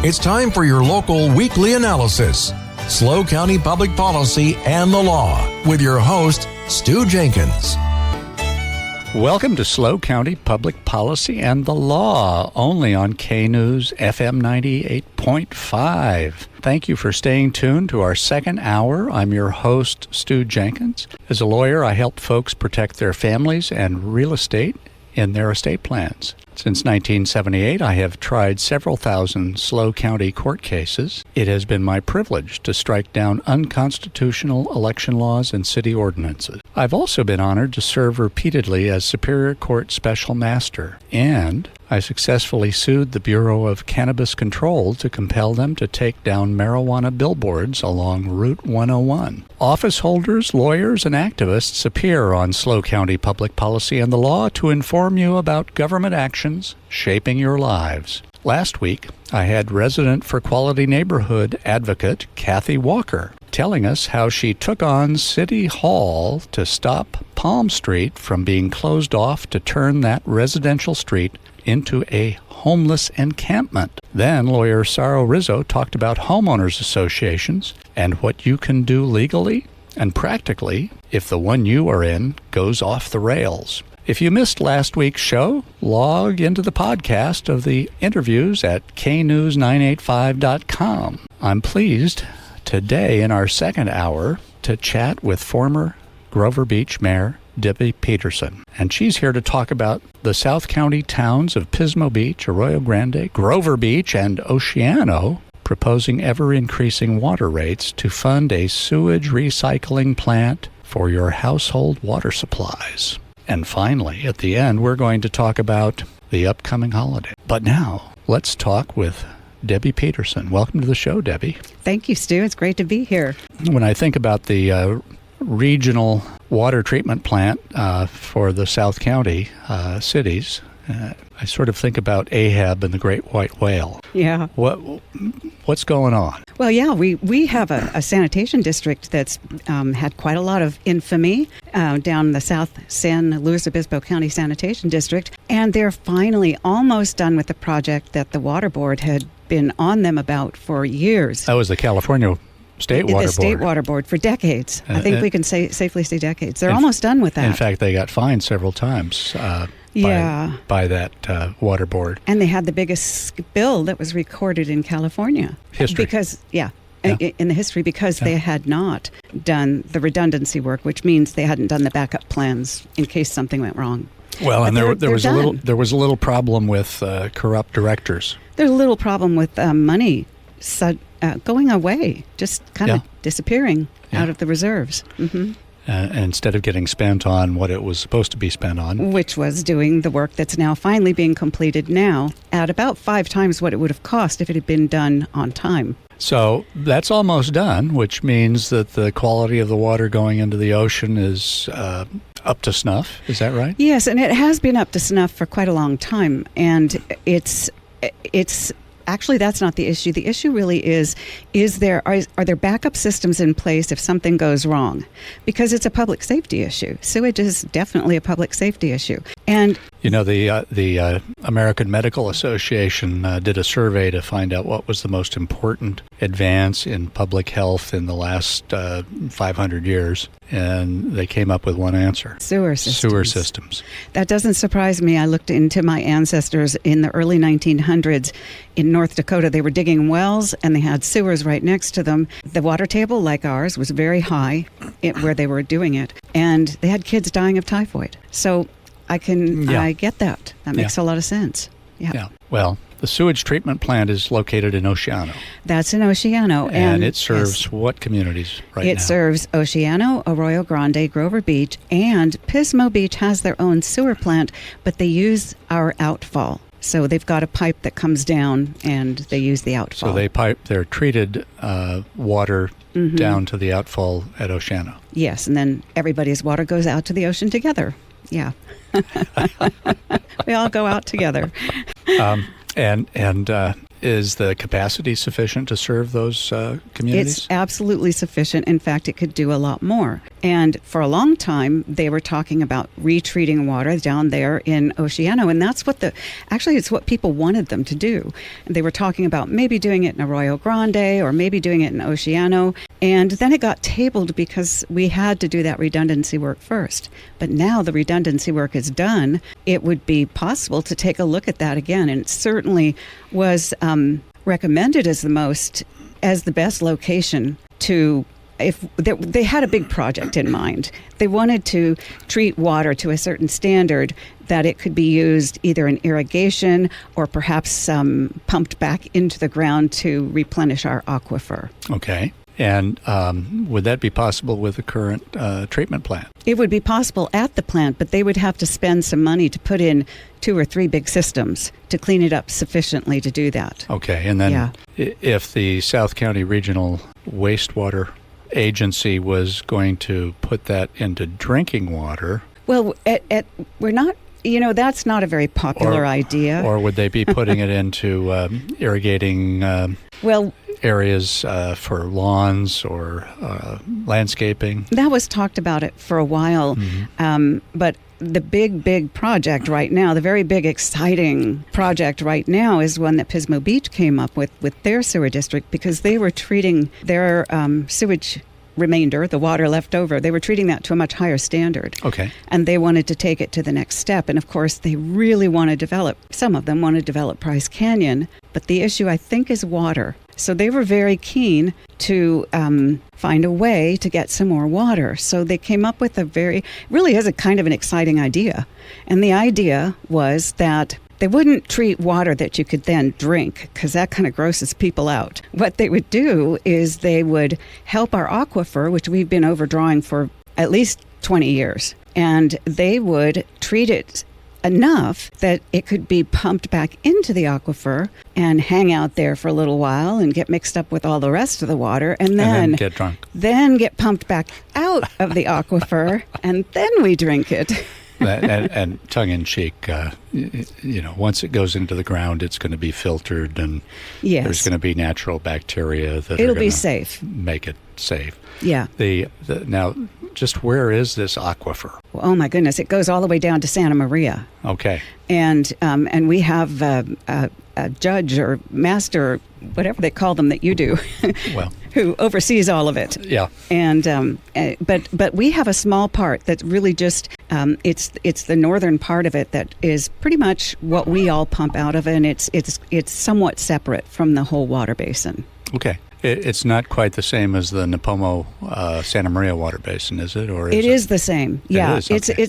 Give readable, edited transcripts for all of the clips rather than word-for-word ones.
It's time for your local weekly analysis. SLO County Public Policy and the Law with your host, Stew Jenkins. Welcome to SLO County Public Policy and the Law, only on K-News FM 98.5. Thank you for staying tuned to our second hour. I'm your host, Stew Jenkins. As a lawyer, I help folks protect their families and real estate in their estate plans. Since 1978, I have tried several thousand SLO County court cases. It has been my privilege to strike down unconstitutional election laws and city ordinances. I've also been honored to serve repeatedly as Superior Court Special Master, and I successfully sued the Bureau of Cannabis Control to compel them to take down marijuana billboards along Route 101. Office holders, lawyers, and activists appear on SLO County Public Policy and the Law to inform you about government actions shaping your lives. Last week, I had resident for Quality Neighborhood advocate Kathy Walker telling us how she took on City Hall to stop Palm Street from being closed off to turn that residential street into a homeless encampment. Then lawyer Saro Rizzo talked about homeowners associations and what you can do legally and practically if the one you are in goes off the rails. If you missed last week's show, log into the podcast of the interviews at knews985.com. I'm pleased today in our second hour to chat with former Grover Beach Mayor Debbie Peterson. And she's here to talk about the South County towns of Pismo Beach, Arroyo Grande, Grover Beach, and Oceano proposing ever-increasing water rates to fund a sewage recycling plant for your household water supplies. And finally, at the end, we're going to talk about the upcoming holiday. But now, let's talk with Debbie Peterson. Welcome to the show, Debbie. Thank you, Stu. It's great to be here. When I think about the regional water treatment plant for the South County cities, I sort of think about Ahab and the Great White Whale. Yeah. What's going on? Well, yeah, we have a sanitation district that's had quite a lot of infamy down the South San Luis Obispo County Sanitation District, and they're finally almost done with the project that the Water Board had been on them about for years. That was the California State Water Board. The State Water Board for decades. I think we can safely say decades. They're almost done with that. In fact, they got fined several times by that water board. And they had the biggest bill that was recorded in California. History. In the history, because they had not done the redundancy work, which means they hadn't done the backup plans in case something went wrong. Well, and there was a little problem with corrupt directors. There's a little problem with money going away, just kind of disappearing out of the reserves. Mm-hmm. Instead of getting spent on what it was supposed to be spent on. Which was doing the work that's now finally being completed now at about 5 times what it would have cost if it had been done on time. So that's almost done, which means that the quality of the water going into the ocean is up to snuff. Is that right? Yes, and it has been up to snuff for quite a long time. And it's actually, that's not the issue. The issue really is are there backup systems in place if something goes wrong? Because it's a public safety issue. Sewage is definitely a public safety issue. And you know, the American Medical Association did a survey to find out what was the most important advance in public health in the last 500 years, and they came up with one answer. Sewer systems. That doesn't surprise me. I looked into my ancestors in the early 1900s in North Dakota. They were digging wells, and they had sewers right next to them. The water table, like ours, was very high where they were doing it, and they had kids dying of typhoid. So I get that. That makes a lot of sense. Yeah. Well, the sewage treatment plant is located in Oceano. That's in Oceano. And it serves what communities right now? It serves Oceano, Arroyo Grande, Grover Beach, and Pismo Beach has their own sewer plant, but they use our outfall. So they've got a pipe that comes down, and they use the outfall. So they pipe their treated water down to the outfall at Oceano. Yes, and then everybody's water goes out to the ocean together. Yeah. We all go out together. And Is the capacity sufficient to serve those communities? It's absolutely sufficient. In fact, it could do a lot more. And for a long time, they were talking about retreating water down there in Oceano. And that's what it's what people wanted them to do. And they were talking about maybe doing it in Arroyo Grande or maybe doing it in Oceano. And then it got tabled because we had to do that redundancy work first. But now the redundancy work is done. It would be possible to take a look at that again. And it certainly was recommended as the best location to, if they had a big project in mind. They wanted to treat water to a certain standard that it could be used either in irrigation or perhaps pumped back into the ground to replenish our aquifer. Okay. And would that be possible with the current treatment plant? It would be possible at the plant, but they would have to spend some money to put in 2 or 3 big systems to clean it up sufficiently to do that. Okay. And then if the South County Regional Wastewater Agency was going to put that into drinking water... Well, we're not... that's not a very popular idea. Or would they be putting it into irrigating... areas for lawns or landscaping? That was talked about it for a while, but the big project right now, the very big exciting project right now is one that Pismo Beach came up with their sewer district, because they were treating their sewage remainder, the water left over, they were treating that to a much higher standard. Okay. And they wanted to take it to the next step. And of course, they really want to develop, some of them want to develop Price Canyon, but the issue, I think, is water. So they were very keen to find a way to get some more water. So they came up with really is a kind of an exciting idea. And the idea was that they wouldn't treat water that you could then drink, because that kind of grosses people out. What they would do is they would help our aquifer, which we've been overdrawing for at least 20 years, and they would treat it enough that it could be pumped back into the aquifer and hang out there for a little while and get mixed up with all the rest of the water, and then get drunk. Then get pumped back out of the aquifer, and then we drink it. and tongue-in-cheek, once it goes into the ground, it's going to be filtered, and there's going to be natural bacteria that it'll are going be to safe. Make it safe. Yeah. Now, just where is this aquifer? Oh my goodness! It goes all the way down to Santa Maria. Okay. And we have a judge or master, whatever they call them that you do, who oversees all of it. Yeah. And but we have a small part that's really just it's the northern part of it that is pretty much what we all pump out of, and it's somewhat separate from the whole water basin. Okay. It's not quite the same as the Nipomo Santa Maria water basin, is it? Or it is the same. Yeah, it is? Okay.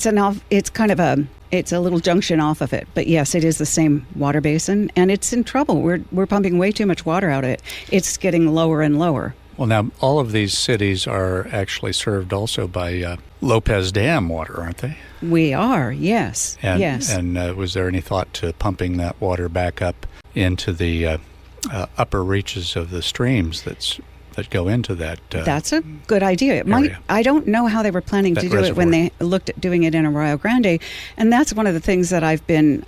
It's kind of it's a little junction off of it, but yes, it is the same water basin, and it's in trouble. We're pumping way too much water out of it. It's getting lower and lower. Well, now all of these cities are actually served also by Lopez Dam water, aren't they? We are, yes. Yes. And was there any thought to pumping that water back up into the upper reaches of the streams that go into that? That's a good idea. I don't know how they were planning to do reservoir. it when they looked at doing it in Arroyo Grande, and that's one of the things that I've been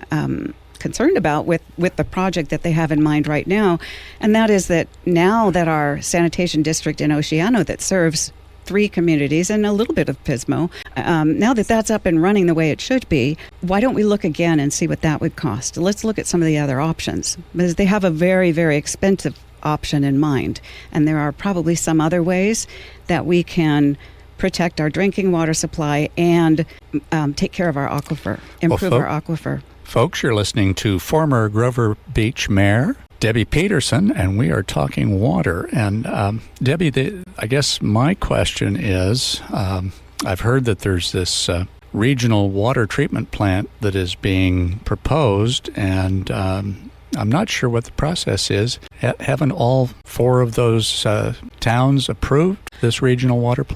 concerned about with the project that they have in mind right now, and that is that now that our sanitation district in Oceano that serves 3 communities and a little bit of Pismo, now that that's up and running the way it should be, why don't we look again and see what that would cost? Let's look at some of the other options, because they have a very, very expensive option in mind, and there are probably some other ways that we can protect our drinking water supply and take care of our aquifer, improve our aquifer. Folks, you're listening to former Grover Beach Mayor Debbie Peterson, and we are talking water. And Debbie, I guess my question is, I've heard that there's this regional water treatment plant that is being proposed, and I'm not sure what the process is. Haven't all 4 of those towns approved this regional water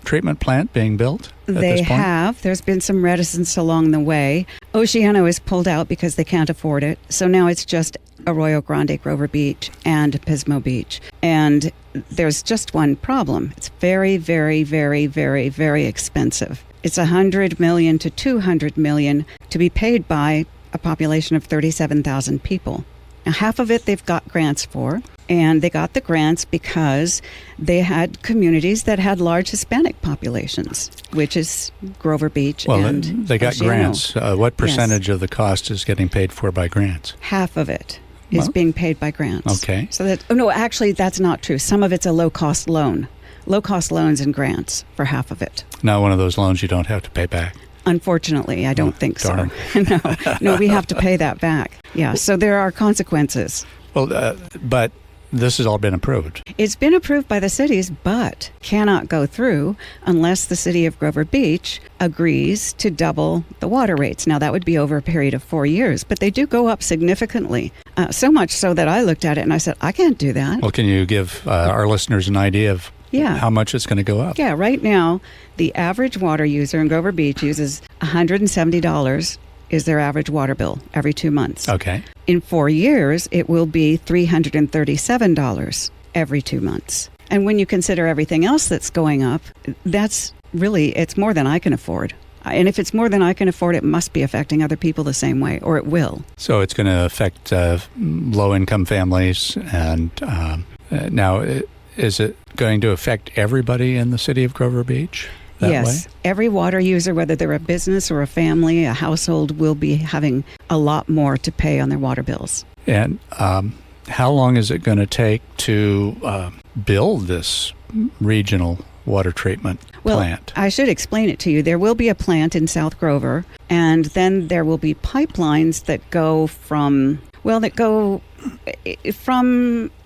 treatment plant being built at this point? They have. There's been some reticence along the way. Oceano is pulled out because they can't afford it. So now it's just Arroyo Grande, Grover Beach, and Pismo Beach. And there's just one problem. It's very, very, very, very, very expensive. It's $100 million to $200 million to be paid by a population of 37,000 people. Now, half of it they've got grants for, and they got the grants because they had communities that had large Hispanic populations, which is Grover Beach and they got Oceano. grants. What percentage of the cost is getting paid for by grants? Half of it is being paid by grants. Okay. So actually, that's not true. Some of it's a low-cost loan. Low-cost loans and grants for half of it. Not one of those loans you don't have to pay back. Unfortunately, I don't think darn. so. No, we have to pay that back. Yeah, so there are consequences. Well, but this has all been approved. It's been approved by the cities, but cannot go through unless the city of Grover Beach agrees to double the water rates. Now, that would be over a period of 4 years, but they do go up significantly. So much so that I looked at it and I said, I can't do that. Well, can you give our listeners an idea of how much it's going to go up? Yeah, right now, the average water user in Grover Beach uses $170 is their average water bill every 2 months. Okay. In 4 years, it will be $337 every 2 months. And when you consider everything else that's going up, that's really, it's more than I can afford. And if it's more than I can afford, it must be affecting other people the same way, or it will. So it's going to affect low-income families. And now, is it going to affect everybody in the city of Grover Beach? Yes. Every water user, whether they're a business or a family, a household, will be having a lot more to pay on their water bills. And how long is it going to take to build this regional water treatment plant? I should explain it to you. There will be a plant in South Grover, and then there will be pipelines that go from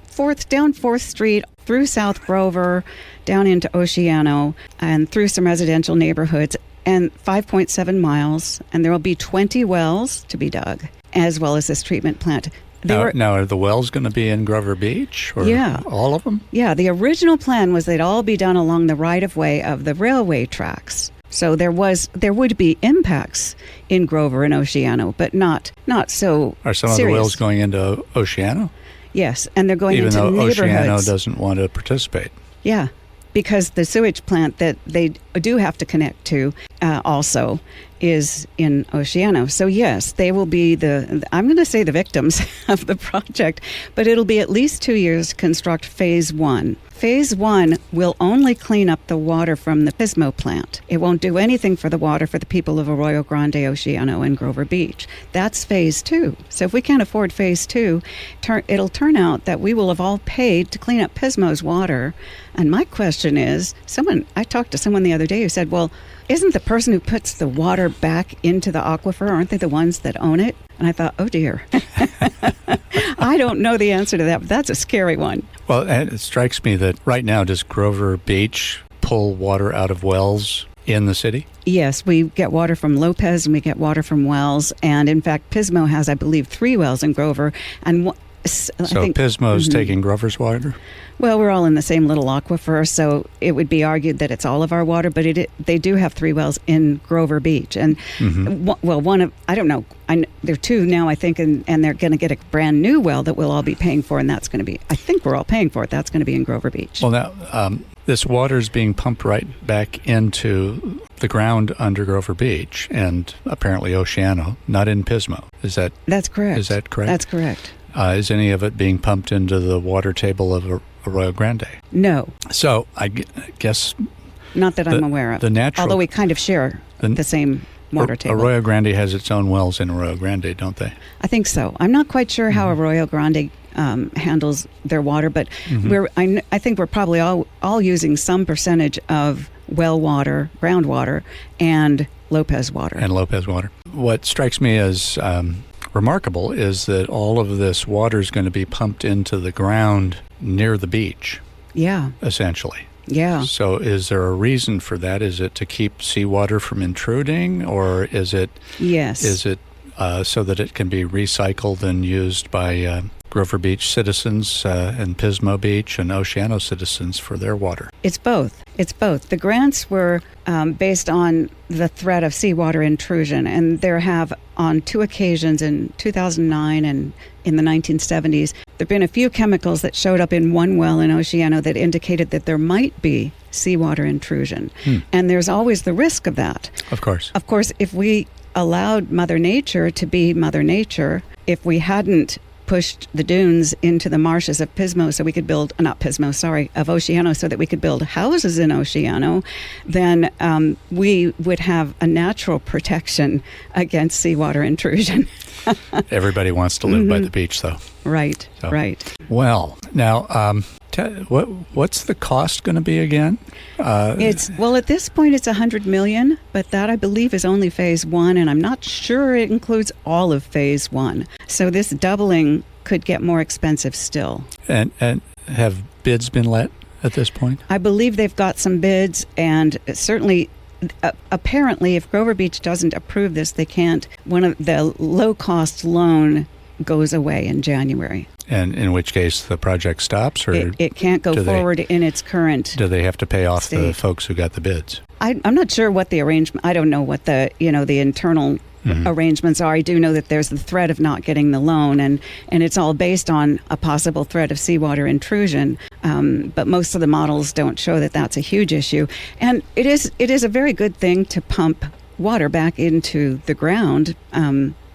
4th Street through South Grover, down into Oceano, and through some residential neighborhoods, and 5.7 miles, and there will be 20 wells to be dug, as well as this treatment plant. Now, are the wells going to be in Grover Beach, or all of them? Yeah, the original plan was they'd all be done along the right-of-way of the railway tracks. So there would be impacts in Grover and Oceano, but not so Are some serious. of the wells going into Oceano? Yes, and they're going into neighborhoods. Even though Oceano doesn't want to participate. Yeah, because the sewage plant that they do have to connect to also is in Oceano. So yes, they will be I'm going to say the victims of the project, but it'll be at least 2 years to construct phase 1. Phase 1 will only clean up the water from the Pismo plant. It won't do anything for the water for the people of Arroyo Grande, Oceano, and Grover Beach. That's phase 2. So if we can't afford phase 2, it'll turn out that we will have all paid to clean up Pismo's water. And my question is, I talked to someone the other day who said, well, isn't the person who puts the water back into the aquifer, aren't they the ones that own it? And I thought, oh dear. I don't know the answer to that, but that's a scary one. Well, it strikes me that right now, does Grover Beach pull water out of wells in the city? Yes, we get water from Lopez and we get water from wells. And in fact, Pismo has, I believe, 3 wells in Grover. And So Pismo's taking Grover's water? Well, we're all in the same little aquifer, so it would be argued that it's all of our water, but they do have 3 wells in Grover Beach. And, I don't know, there are 2 now, I think, and they're going to get a brand new well that we'll all be paying for, and that's going to be, I think we're all paying for it, that's going to be in Grover Beach. Well, now, this water is being pumped right back into the ground under Grover Beach and apparently Oceano, not in Pismo. That's correct. Is that correct? That's correct. Is any of it being pumped into the water table of Arroyo Grande? No. So I guess... Not that I'm aware of. Although we kind of share the same water table. Arroyo Grande has its own wells in Arroyo Grande, don't they? I think so. I'm not quite sure how Arroyo Grande handles their water, but I think we're probably all using some percentage of well water, groundwater, and Lopez water. What strikes me as remarkable is that all of this water is going to be pumped into the ground near the beach. Yeah. Essentially. Yeah. So is there a reason for that? Is it to keep seawater from intruding, or is it? Yes. Is it so that it can be recycled and used by Grover Beach citizens and Pismo Beach and Oceano citizens for their water? It's both. The grants were based on the threat of seawater intrusion, and there have, on 2 occasions in 2009 and in the 1970s, there have been a few chemicals that showed up in one well in Oceano that indicated that there might be seawater intrusion. And there's always the risk of that. Of course. If we allowed Mother Nature to be Mother Nature, if we hadn't pushed the dunes into the marshes of Pismo so we could build, not Pismo, sorry, of Oceano, so that we could build houses in Oceano, then we would have a natural protection against seawater intrusion. Everybody wants to live by the beach, though. Right, So, right. Well, now, what's the cost going to be again? At this point, it's $100 million, but that I believe is only phase one, and I'm not sure it includes all of phase one. So this doubling could get more expensive still. And have bids been let at this point? I believe they've got some bids, and certainly. Apparently, if Grover Beach doesn't approve this, they can't. One of the low-cost loan goes away in January. And in which case the project stops, or it can't go forward in its current. Do they have to pay off state. the folks who got the bids? I'm not sure what the arrangement. I don't know what the internal arrangements are. I do know that there's the threat of not getting the loan, and it's all based on a possible threat of seawater intrusion. But most of the models don't show that that's a huge issue. And it is a very good thing to pump water back into the ground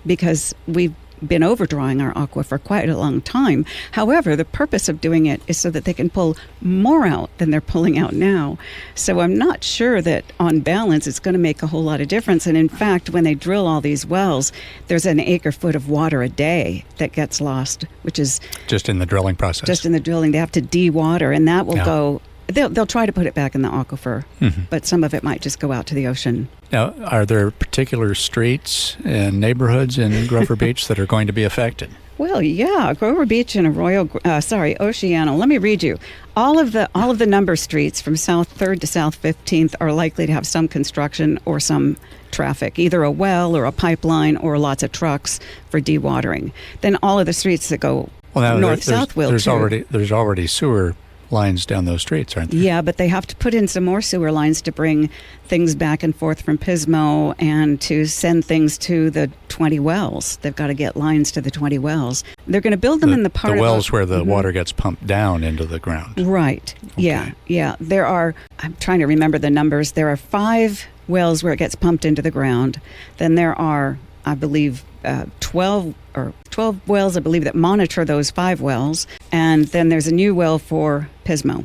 because we've been overdrawing our aquifer for quite a long time. However, the purpose of doing it is so that they can pull more out than they're pulling out now. So I'm not sure that on balance it's going to make a whole lot of difference. And in fact, when they drill all these wells, there's an acre-foot of water a day that gets lost, which is just in the drilling process. Just in the drilling. They have to de-water, and that will go. They'll try to put it back in the aquifer, but some of it might just go out to the ocean. Now, are there particular streets and neighborhoods in Grover Beach that are going to be affected? Well, yeah, Grover Beach and Oceano. Let me read you. All of the number streets from South 3rd to South 15th are likely to have some construction or some traffic, either a well or a pipeline or lots of trucks for dewatering. Then all of the streets that go north-south will too. There's already sewer lines down those streets, aren't there? Yeah, but they have to put in some more sewer lines to bring things back and forth from Pismo and to send things to the 20 wells. They've got to get lines to the 20 wells. They're going to build them in the part of the wells where the water gets pumped down into the ground. Right. Okay. Yeah. There are, I'm trying to remember the numbers. There are 5 wells where it gets pumped into the ground. Then there are, I believe, 12 wells, I believe, that monitor those 5 wells. And then there's a new well for Pismo.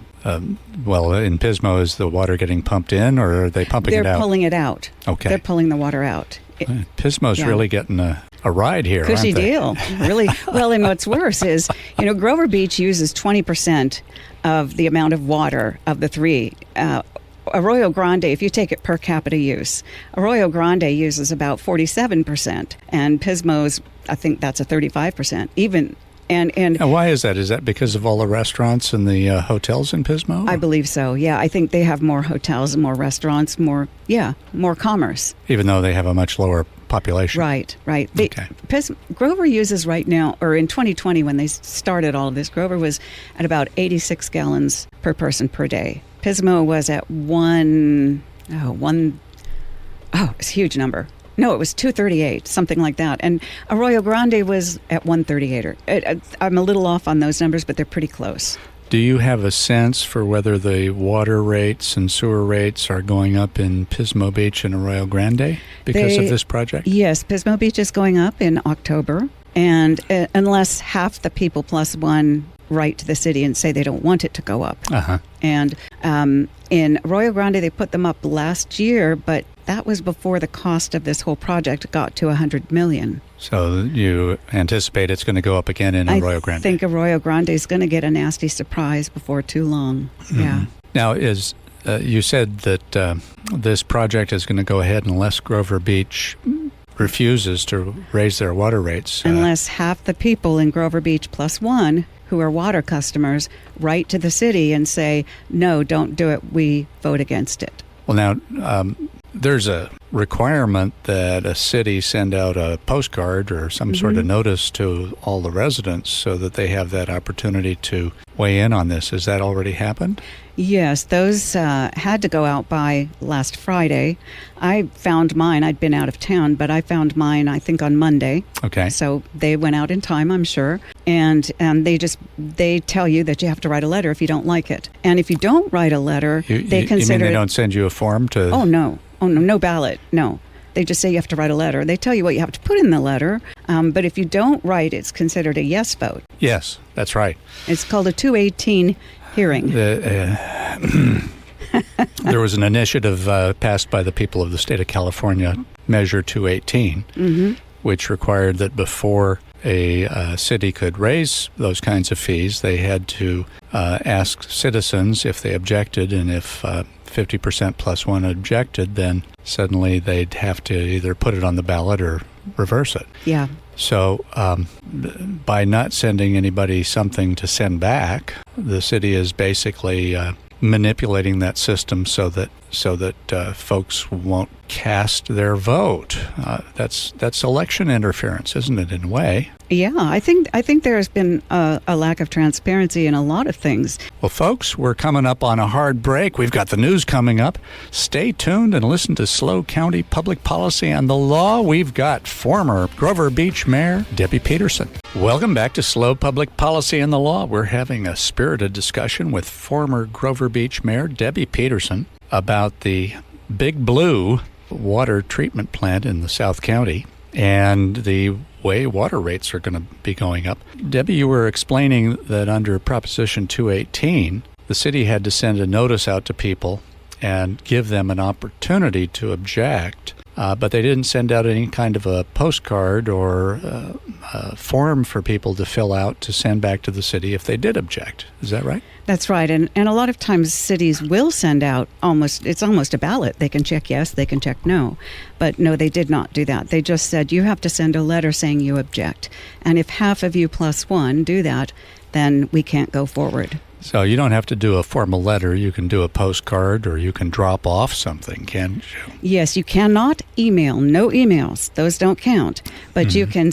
Well, in Pismo, is the water getting pumped in, or are they pumping it out? They're pulling it out. Okay. They're pulling the water out. Pismo's really getting a ride here, Cushy aren't they? deal. Really. Well, and what's worse is, Grover Beach uses 20% of the amount of water of the 3. Arroyo Grande, if you take it per capita use, Arroyo Grande uses about 47%, and Pismo's, I think that's a 35%. And why is that? Is that because of all the restaurants and the hotels in Pismo? I believe so. Yeah, I think they have more hotels and more restaurants, more commerce. Even though they have a much lower population. Right. Okay. Grover uses right now, or in 2020 when they started all of this, Grover was at about 86 gallons per person per day. Pismo was at it's a huge number. No, it was 238, something like that. And Arroyo Grande was at 138. I'm a little off on those numbers, but they're pretty close. Do you have a sense for whether the water rates and sewer rates are going up in Pismo Beach and Arroyo Grande because of this project? Yes, Pismo Beach is going up in October. And unless half the people plus one write to the city and say they don't want it to go up. And in Arroyo Grande, they put them up last year, but that was before the cost of this whole project got to $100 million. So you anticipate it's going to go up again in Arroyo Grande? I think Arroyo Grande is going to get a nasty surprise before too long. Yeah. Now, you said that this project is going to go ahead unless Grover Beach refuses to raise their water rates. Unless half the people in Grover Beach plus one who are water customers write to the city and say, no, don't do it, we vote against it. Well, now, there's a requirement that a city send out a postcard or some sort of notice to all the residents so that they have that opportunity to weigh in on this. Has that already happened? Yes, those had to go out by last Friday. I found mine. I'd been out of town, but I found mine, I think, on Monday. Okay. So they went out in time, I'm sure. And they tell you that you have to write a letter if you don't like it. And if you don't write a letter, they consider you mean they don't send you a form to... Oh, no, no ballot, no. They just say you have to write a letter. They tell you what you have to put in the letter, but if you don't write, it's considered a yes vote. Yes, that's right. It's called a 218 hearing. There was an initiative passed by the people of the state of California, Measure 218, which required that before a city could raise those kinds of fees, they had to ask citizens if they objected, and if 50% plus one objected, then suddenly they'd have to either put it on the ballot or reverse it. Yeah. So by not sending anybody something to send back, the city is basically manipulating that system so that folks won't cast their vote. That's election interference, isn't it, in a way? Yeah, I think there has been a lack of transparency in a lot of things. Well, folks, we're coming up on a hard break. We've got the news coming up. Stay tuned and listen to SLO County Public Policy and the Law. We've got former Grover Beach Mayor Debbie Peterson. Welcome back to SLO Public Policy and the Law. We're having a spirited discussion with former Grover Beach Mayor Debbie Peterson about the Big Blue water treatment plant in the South County and the way water rates are going to be going up. Debbie, you were explaining that under Proposition 218, the city had to send a notice out to people and give them an opportunity to object, but they didn't send out any kind of a postcard or a form for people to fill out to send back to the city if they did object. Is that right? That's right. And a lot of times cities will send out it's almost a ballot. They can check yes, they can check no. But no, they did not do that. They just said you have to send a letter saying you object. And if half of you plus one do that, then we can't go forward. So you don't have to do a formal letter. You can do a postcard or you can drop off something, can't you? Yes, you cannot email. No emails. Those don't count. But you can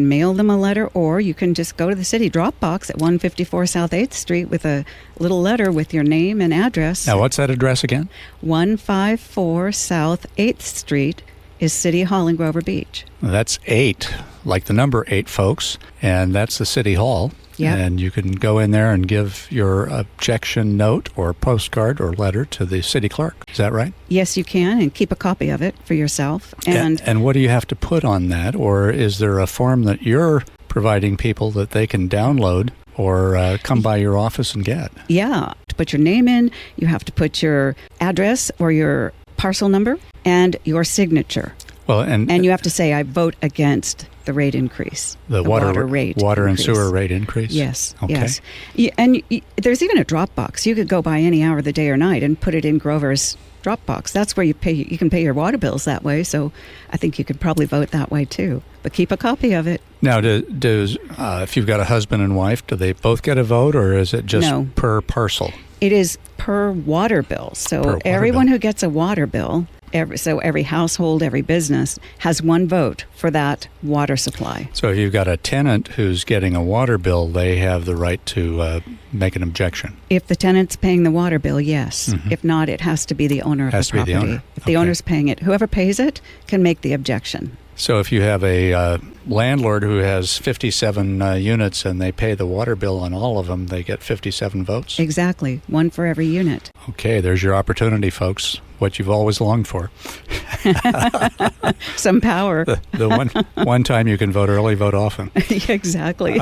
mail them a letter, or you can just go to the city drop box at 154 South 8th Street with a little letter with your name and address. Now, what's that address again? 154 South 8th Street is City Hall in Grover Beach. That's 8, like the number 8, folks, and that's the City Hall. Yep. And you can go in there and give your objection note or postcard or letter to the city clerk. Is that right? Yes, you can, and keep a copy of it for yourself. And what do you have to put on that? Or is there a form that you're providing people that they can download or come by your office and get? Yeah. To put your name in, you have to put your address or your parcel number and your signature. Well, and you have to say, I vote against the rate increase. The water rate Water increase. And sewer rate increase? Yes. Okay. Yes. And there's even a drop box. You could go by any hour of the day or night and put it in Grover's drop box. That's where you can pay your water bills that way. So I think you could probably vote that way too. But keep a copy of it. Now, does if you've got a husband and wife, do they both get a vote, or is it just per parcel? It is per water bill. So everyone who gets a water bill, every household, every business has one vote for that water supply. So if you've got a tenant who's getting a water bill, they have the right to make an objection. If the tenant's paying the water bill, yes. Mm-hmm. If not, it has to be the owner of the property. The owner. If the owner's paying it, whoever pays it can make the objection. So if you have a landlord who has 57 units and they pay the water bill on all of them, they get 57 votes? Exactly. One for every unit. Okay, there's your opportunity, folks. What you've always longed for. Some power. The one time you can vote early, vote often. Exactly.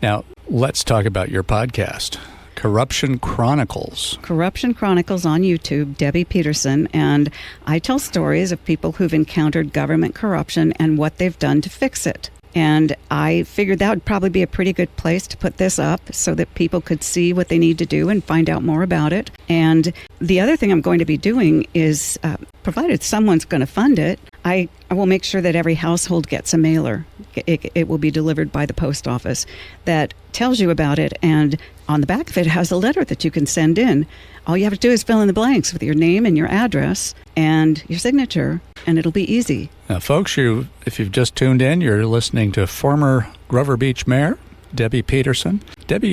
Now, let's talk about your podcast. Corruption Chronicles. Corruption Chronicles on YouTube, Debbie Peterson, and I tell stories of people who've encountered government corruption and what they've done to fix it. And I figured that would probably be a pretty good place to put this up so that people could see what they need to do and find out more about it. And the other thing I'm going to be doing is, provided someone's going to fund it, I will make sure that every household gets a mailer. It will be delivered by the post office that tells you about it, and on the back of it has a letter that you can send in. All you have to do is fill in the blanks with your name and your address and your signature, and it'll be easy. Now, folks, if you've just tuned in, you're listening to former Grover Beach Mayor Debbie Peterson. Debbie,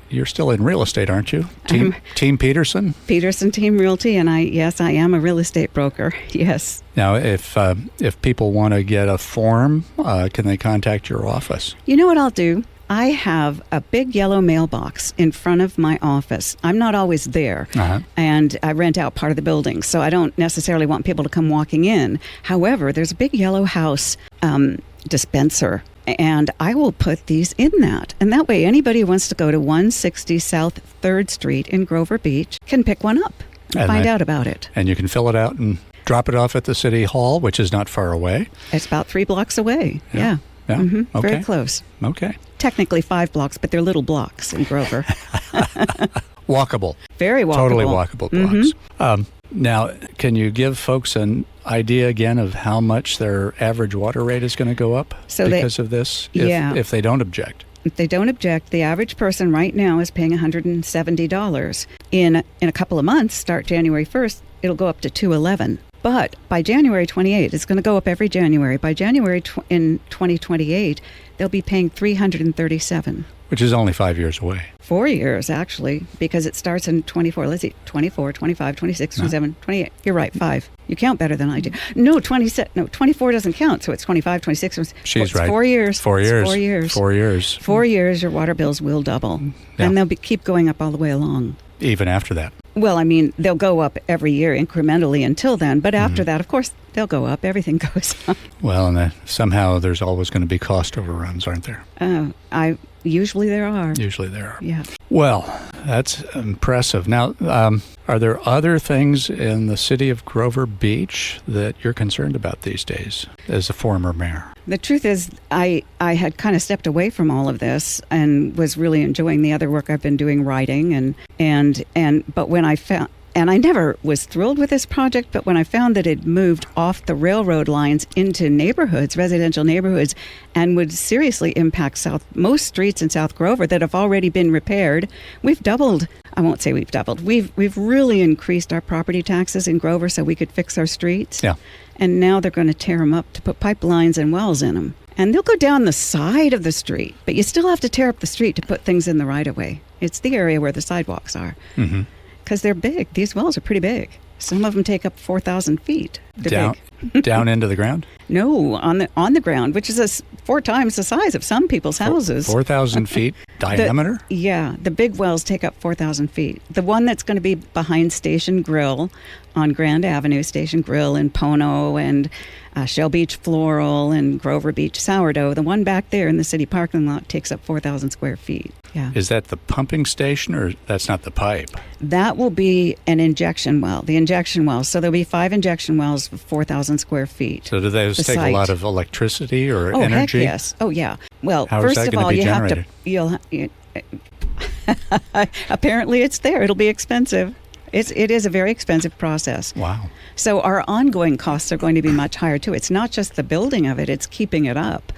you're still in real estate, aren't you? Team Peterson? Peterson Team Realty, and I am a real estate broker. Yes. Now, if people want to get a form, can they contact your office? You know what I'll do? I have a big yellow mailbox in front of my office. I'm not always there, and I rent out part of the building, so I don't necessarily want people to come walking in. However, there's a big yellow house dispenser, and I will put these in that. And that way, anybody who wants to go to 160 South 3rd Street in Grover Beach can pick one up and find out about it. And you can fill it out and drop it off at the City Hall, which is not far away. It's about 3 blocks away. Yeah. Okay. Very close. Okay. Technically 5 blocks, but they're little blocks in Grover. Walkable. Very walkable. Totally walkable blocks. Now, can you give folks an idea again of how much their average water rate is going to go up because of this, if they don't object? If they don't object, the average person right now is paying $170. In a couple of months, start January 1st, it'll go up to $211. But by January 28th, it's going to go up every January. By January in 2028, they'll be paying $337. Which is only 5 years away. 4 years, actually, because it starts in 24. Let's see, 24, 25, 26, 27, 28. You're right, 5. You count better than I do. No, 24 doesn't count, so it's 25, 26. She's right. 4 years. 4 years. 4 years. 4 years. 4 years, your water bills will double. Yeah. And they'll keep going up all the way along. Even after that. Well, I mean, they'll go up every year incrementally until then. But after that, of course, they'll go up. Everything goes up. Well, and somehow there's always going to be cost overruns, aren't there? Usually there are. Usually there are. Yeah. Well, that's impressive. Now, are there other things in the city of Grover Beach that you're concerned about these days as a former mayor? The truth is, I had kind of stepped away from all of this and was really enjoying the other work I've been doing, writing, but when I found, and I never was thrilled with this project, but when I found that it moved off the railroad lines into neighborhoods, residential neighborhoods, and would seriously impact most streets in South Grover that have already been repaired, we've doubled. I won't say we've doubled. We've really increased our property taxes in Grover so we could fix our streets. Yeah. And now they're going to tear them up to put pipelines and wells in them. And they'll go down the side of the street, but you still have to tear up the street to put things in the right-of-way. It's the area where the sidewalks are. Mm-hmm. Because they're big. These wells are pretty big. Some of them take up 4,000 feet. They're big. Down into the ground? No, on the ground, which is 4 times the size of some people's houses. 4,000 feet diameter? The big wells take up 4,000 feet. The one that's going to be behind Station Grill on Grand Avenue, Station Grill in Pono and Shell Beach Floral and Grover Beach Sourdough, the one back there in the city parking lot takes up 4,000 square feet. Yeah. Is that the pumping station, or that's not the pipe? That will be an injection well, the injection wells. So there'll be 5 injection wells for 4,000 square feet. So do those take a lot of electricity or energy? Heck yes. Oh, yeah. Well, How first is that of all, be you generated? have to... Apparently it's there. It'll be expensive. It is a very expensive process. Wow. So our ongoing costs are going to be much higher, too. It's not just the building of it, it's keeping it up,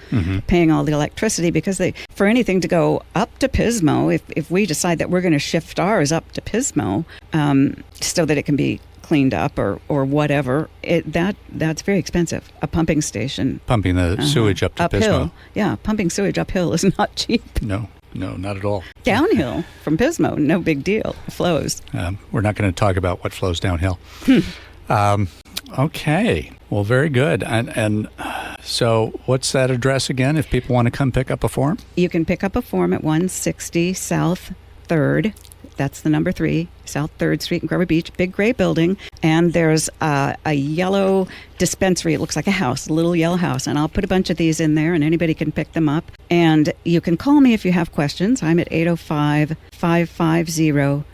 paying all the electricity, because for anything to go up to Pismo, if we decide that we're going to shift ours up to Pismo so that it can be cleaned up or whatever, that's very expensive. A pumping station. Pumping the sewage up to uphill. Pismo. Yeah, pumping sewage uphill is not cheap. No, not at all. Downhill from Pismo, no big deal. It flows. We're not going to talk about what flows downhill. Okay. Well, very good. And so what's that address again if people want to come pick up a form? You can pick up a form at 160 South 3rd. That's the number 3, South 3rd Street in Grover Beach, big gray building. And there's a yellow dispensary. It looks like a house, a little yellow house. And I'll put a bunch of these in there and anybody can pick them up. And you can call me if you have questions. I'm at 805-550-4490,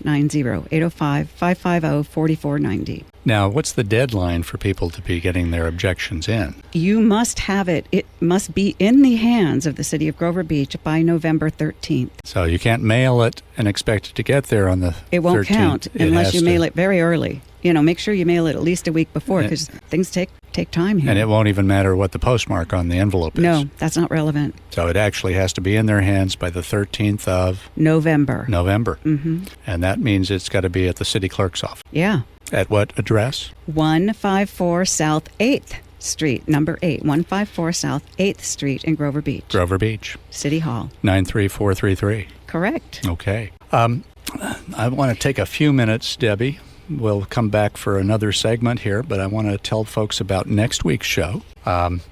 805-550-4490. Now, what's the deadline for people to be getting their objections in? You must have it. It must be in the hands of the city of Grover Beach by November 13th. So you can't mail it and expect it to get there on the 13th. It won't count unless you mail it very early. Make sure you mail it at least a week before because things take time here. And it won't even matter what the postmark on the envelope is. No, that's not relevant. So it actually has to be in their hands by the 13th of November. Mm-hmm. And that means it's got to be at the city clerk's office. Yeah. At what address? 154 South 8th Street, number 8, 154 South 8th Street in Grover Beach. Grover Beach. City Hall. 93433. Correct. Okay. I want to take a few minutes, Debbie, we'll come back for another segment here, but I want to tell folks about next week's show.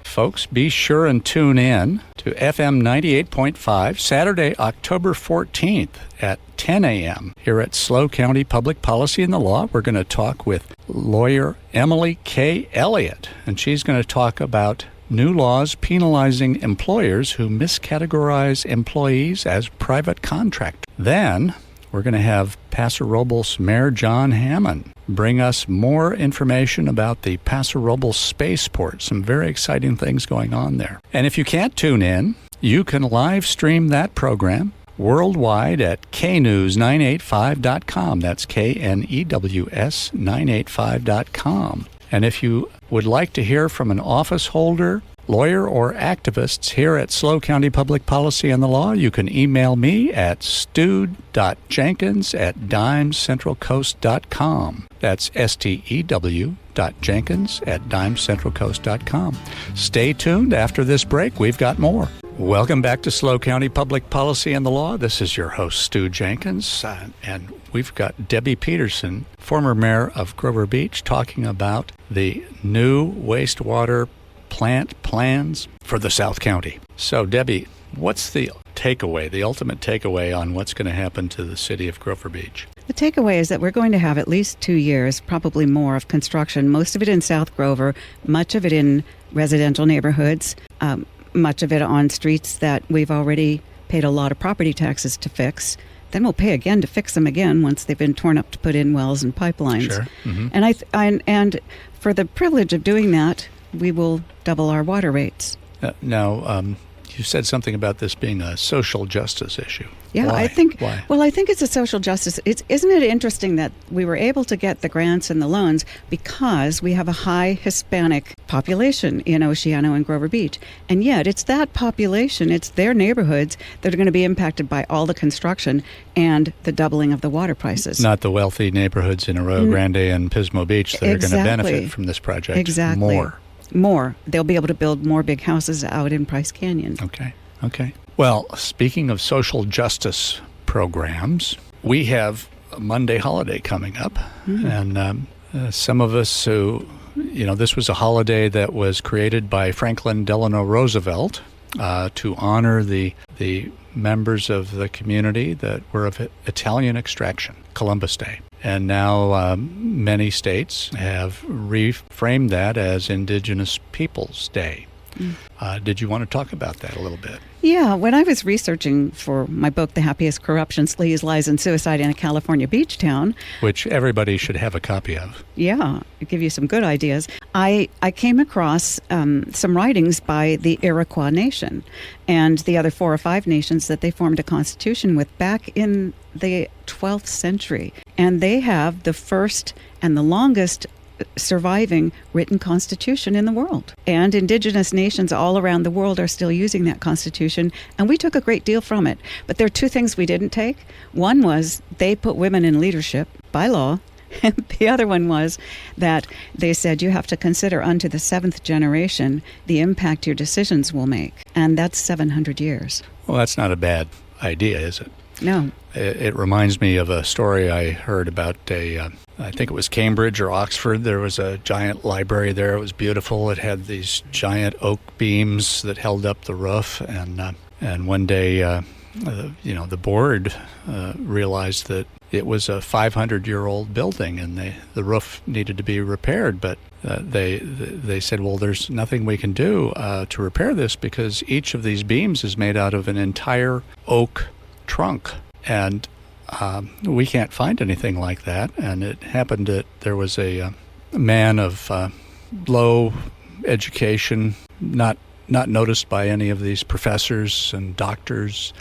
Folks, be sure and tune in to FM 98.5 Saturday, October 14th at 10 a.m. here at SLO County Public Policy and the Law. We're going to talk with lawyer Emily K. Elliott, and she's going to talk about new laws penalizing employers who miscategorize employees as private contractors. Then we're going to have Paso Robles Mayor John Hammond bring us more information about the Paso Robles spaceport. Some very exciting things going on there. And if you can't tune in, you can live stream that program worldwide at knews985.com. That's KNEWS 985.com. And if you would like to hear from an office holder, lawyer, or activists here at SLO County Public Policy and the Law, you can email me at stew.jenkins@dimescentralcoast.com. That's stew.jenkins@dimescentralcoast.com. Stay tuned. After this break, we've got more. Welcome back to SLO County Public Policy and the Law. This is your host, Stew Jenkins, and we've got Debbie Peterson, former mayor of Grover Beach, talking about the new wastewater plant plans for the South County. So, Debbie, what's the takeaway, the ultimate takeaway on what's going to happen to the city of Grover Beach? The takeaway is that we're going to have at least 2 years, probably more, of construction, most of it in South Grover, much of it in residential neighborhoods, much of it on streets that we've already paid a lot of property taxes to fix. Then we'll pay again to fix them again once they've been torn up to put in wells and pipelines. Sure. Mm-hmm. And for the privilege of doing that, we will double our water rates. Now, you said something about this being a social justice issue. Yeah, Why? I think. Why? Well, I think it's a social justice. Isn't it interesting that we were able to get the grants and the loans because we have a high Hispanic population in Oceano and Grover Beach, and yet it's that population, it's their neighborhoods that are going to be impacted by all the construction and the doubling of the water prices. Not the wealthy neighborhoods in Arroyo Grande and Pismo Beach that are going to benefit from this project. Exactly. More. They'll be able to build more big houses out in Price Canyon. Okay. Well, speaking of social justice programs, we have a Monday holiday coming up. Mm-hmm. And some of us who, this was a holiday that was created by Franklin Delano Roosevelt to honor the members of the community that were of Italian extraction, Columbus Day. And now many states have reframed that as Indigenous Peoples Day. Did you want to talk about that a little bit? Yeah, when I was researching for my book, The Happiest Corruption, Sleaze, Lies, and Suicide in a California Beach Town, which everybody should have a copy of. Yeah, it'll give you some good ideas. I came across some writings by the Iroquois Nation and the other 4 or 5 nations that they formed a constitution with back in the 12th century. And they have the first and the longest surviving written constitution in the world. And indigenous nations all around the world are still using that constitution, and we took a great deal from it. But there are 2 things we didn't take. One was they put women in leadership by law, and the other one was that they said you have to consider unto the 7th generation the impact your decisions will make. And that's 700 years. Well, that's not a bad idea, is it? No. It reminds me of a story I heard about I think it was Cambridge or Oxford. There was a giant library there. It was beautiful. It had these giant oak beams that held up the roof. And one day, the board realized that it was a 500-year-old building and the roof needed to be repaired. But they said, well, there's nothing we can do to repair this because each of these beams is made out of an entire oak trunk. And we can't find anything like that. And it happened that there was a man of low education, not noticed by any of these professors and doctors,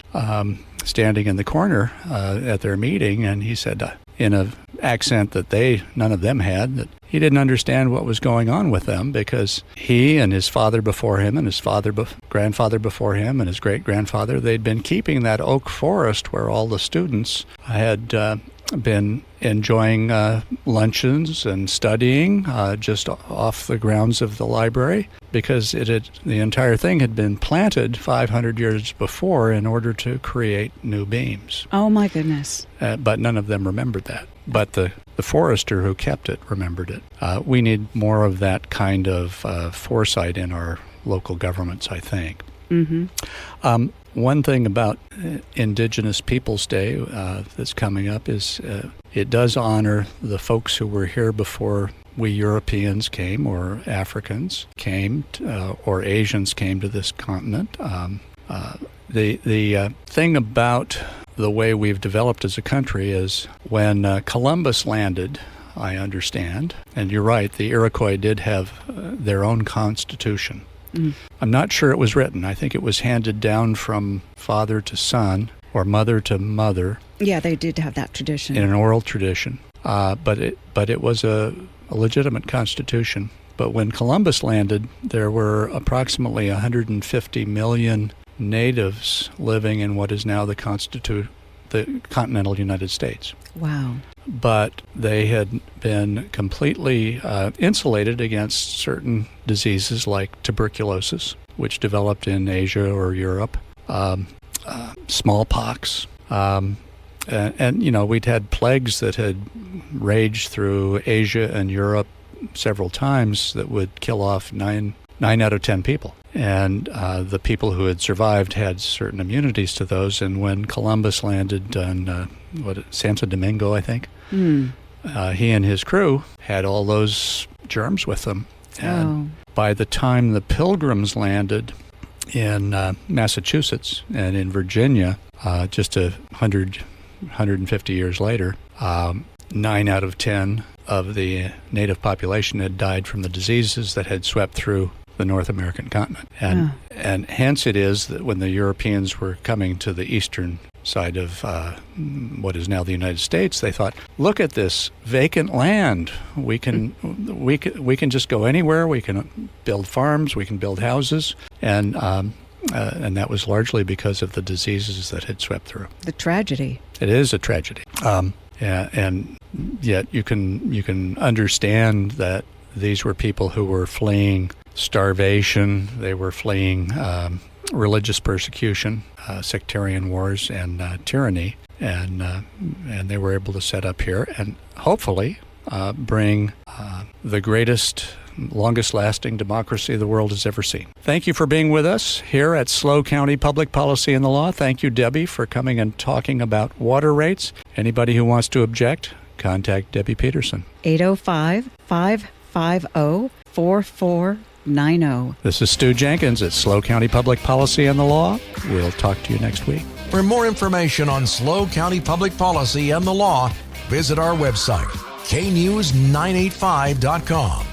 standing in the corner at their meeting. And he said in an accent that none of them had, that he didn't understand what was going on with them because he and his father before him and his grandfather before him and his great-grandfather, they'd been keeping that oak forest where all the students had been enjoying luncheons and studying just off the grounds of the library, because the entire thing had been planted 500 years before in order to create new beams. Oh, my goodness. But none of them remembered that. But the forester who kept it remembered it. We need more of that kind of foresight in our local governments, I think. Mm-hmm. One thing about Indigenous Peoples Day that's coming up is it does honor the folks who were here before we Europeans came, or Africans came, or Asians came to this continent. The thing about the way we've developed as a country is when Columbus landed, I understand, and you're right, the Iroquois did have their own constitution. Mm. I'm not sure it was written. I think it was handed down from father to son or mother to mother. Yeah, they did have that tradition. In an oral tradition. But it was a legitimate constitution. But when Columbus landed, there were approximately 150 million natives living in what is now the continental United States. Wow. But they had been completely insulated against certain diseases like tuberculosis, which developed in Asia or Europe, smallpox, and we'd had plagues that had raged through Asia and Europe several times that would kill off 9 out of 10 people. And the people who had survived had certain immunities to those. And when Columbus landed on Santo Domingo, I think, he and his crew had all those germs with them. And by the time the Pilgrims landed in Massachusetts and in Virginia, just 150 years later, 9 out of 10 of the native population had died from the diseases that had swept through the North American continent. And hence it is that when the Europeans were coming to the eastern side of what is now the United States, they thought, look at this vacant land. We can just go anywhere. We can build farms. We can build houses. And that was largely because of the diseases that had swept through. The tragedy. It is a tragedy. And yet you can understand that these were people who were fleeing starvation. They were fleeing religious persecution, sectarian wars, and tyranny, and they were able to set up here and hopefully bring the greatest, longest-lasting democracy the world has ever seen. Thank you for being with us here at SLO County Public Policy and the Law. Thank you, Debbie, for coming and talking about water rates. Anybody who wants to object, contact Debbie Peterson. 805-550-4490. This is Stew Jenkins at SLO County Public Policy and the Law. We'll talk to you next week. For more information on SLO County Public Policy and the Law, visit our website, knews985.com.